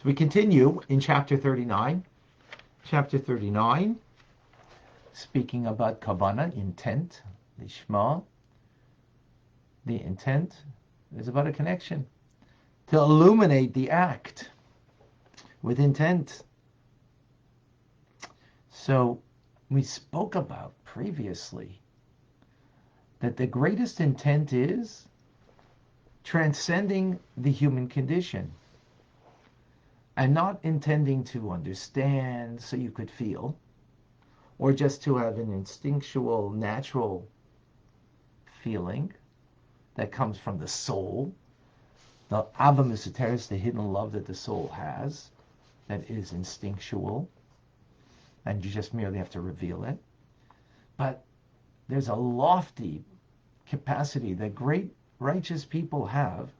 So we continue in chapter 39. Chapter 39, speaking about kavanah, intent, lishma. The intent is about a connection, to illuminate the act with intent. So we spoke about previously that the greatest intent is transcending the human condition and not intending to understand so you could feel, or just to have an instinctual, natural feeling that comes from the soul, the Ava Misoteris, the hidden love that the soul has, that is instinctual, and you just merely have to reveal it. But there's a lofty capacity that great righteous people have,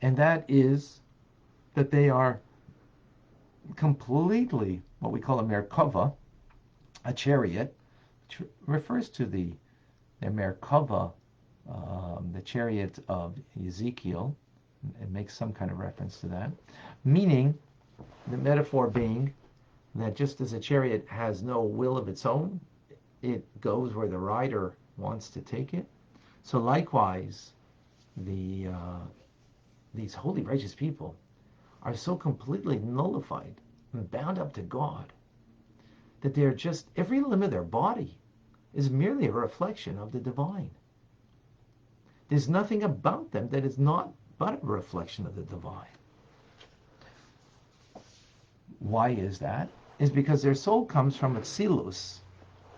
and that is that they are completely what we call a Merkava, a chariot, which refers to the Merkava, the chariot of Ezekiel. It makes some kind of reference to that, meaning the metaphor being that just as a chariot has no will of its own, it goes where the rider wants to take it. So likewise, these holy righteous people are so completely nullified and bound up to God that they're just, every limb of their body is merely a reflection of the divine. There's nothing about them that is not but a reflection of the divine. Why is that? Is because their soul comes from Atzilus,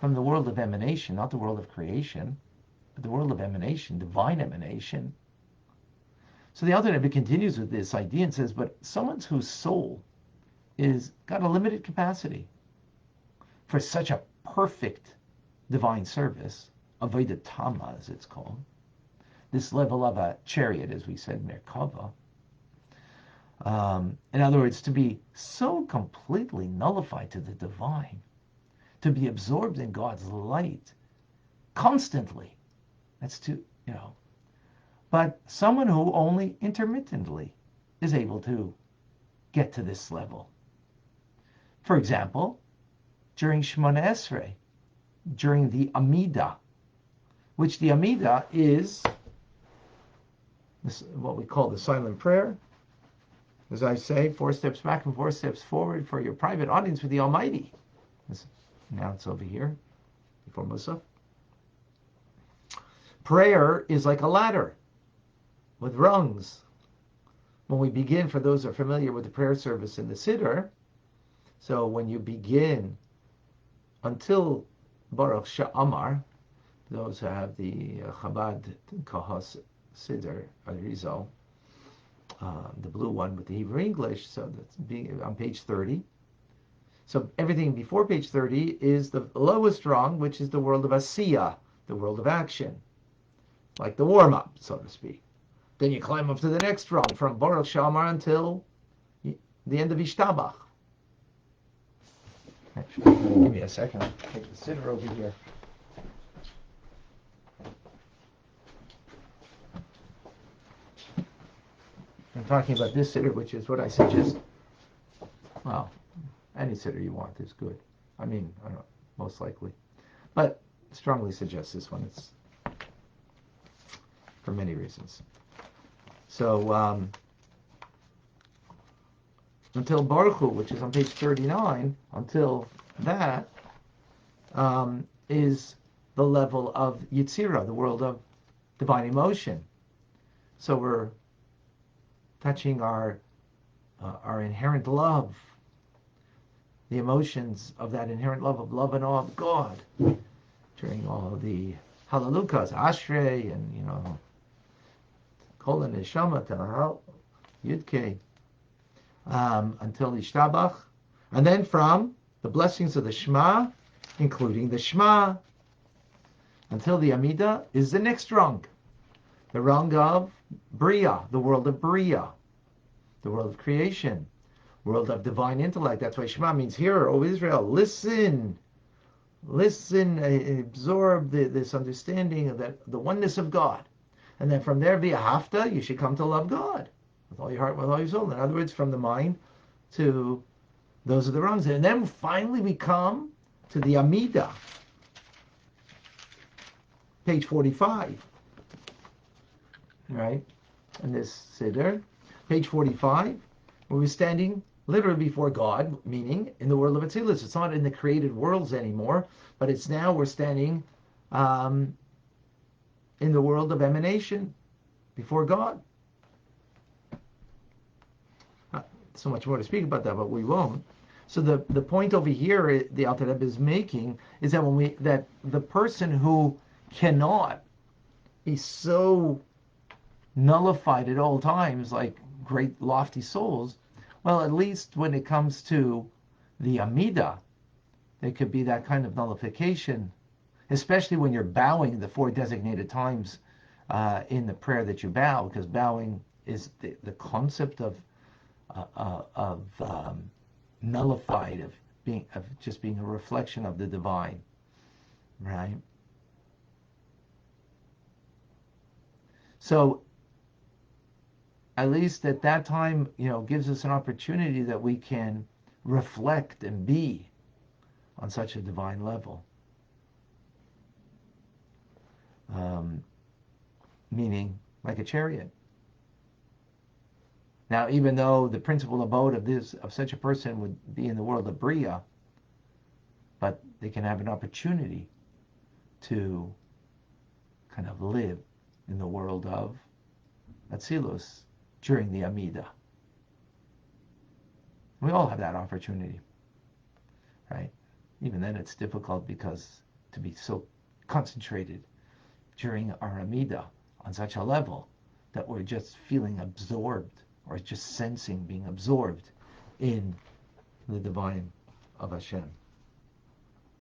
from the world of emanation, not the world of creation, but the world of emanation, divine emanation. So the Alter Rebbe continues with this idea and says, but someone whose soul is got a limited capacity for such a perfect divine service, Avodah Tama as it's called, this level of a chariot, as we said, Merkava. In other words, to be so completely nullified to the divine, to be absorbed in God's light constantly. That's too, But someone who only intermittently is able to get to this level. For example, during Shemona Esrei, during the Amidah, which the Amidah is what we call the silent prayer. As I say, 4 steps back and 4 steps forward for your private audience with the Almighty. Now it's over here, before Musaf. Prayer is like a ladder with rungs. When we begin, for those who are familiar with the prayer service in the Siddur, so when you begin until Baruch Sha'amar, those who have the Chabad Kahas Siddur Arizal, the blue one with the Hebrew English, so that's on page 30. So everything before page 30 is the lowest rung, which is the world of Asiya, the world of action, like the warm-up, so to speak. Then you climb up to the next rung, from Baruch Shamar until the end of Ishtabach. Actually, give me a second. I'll take the Siddur over here. I'm talking about this Siddur, which is what I suggest. Well, any Siddur you want is good. I mean, I don't know, most likely. But strongly suggest this one. It's for many reasons. So, until Baruch Hu, which is on page 39, until that is the level of Yitzira, the world of divine emotion. So we're touching our inherent love, the emotions of that inherent love and awe of God during all the Halalukas, Ashrei, and Kol Neshama, Tahal, Yudke, until Ishtabach, and then from the blessings of the Shema, including the Shema, until the Amidah is the next rung, the rung of Bria, the world of Bria, the world of creation, world of divine intellect. That's why Shema means, hear, O Israel, listen, absorb this understanding of the oneness of God. And then from there, via Hafta, you should come to love God. with all your heart, with all your soul. In other words, from the mind to those are the rungs. And then finally we come to the Amidah, page 45. Right? And this Siddur, page 45, where we're standing literally before God, meaning in the world of Atzilus. It's not in the created worlds anymore, but it's now we're standing in the world of emanation before God. Not so much more to speak about that, but we won't. So the point over here the Alter Rebbe is making is that that the person who cannot be so nullified at all times like great lofty souls, well, at least when it comes to the Amidah, there could be that kind of nullification, especially when you're bowing the 4 designated times in the prayer that you bow, because bowing is the concept of nullified, of just being a reflection of the divine, right? So at least at that time, gives us an opportunity that we can reflect and be on such a divine level. Meaning like a chariot. Now, even though the principal abode of such a person would be in the world of Bria, but they can have an opportunity to kind of live in the world of Atzilus during the Amidah. We all have that opportunity, right? Even then it's difficult because to be so concentrated during our Amidah on such a level that we're just feeling absorbed or just sensing being absorbed in the divine of Hashem.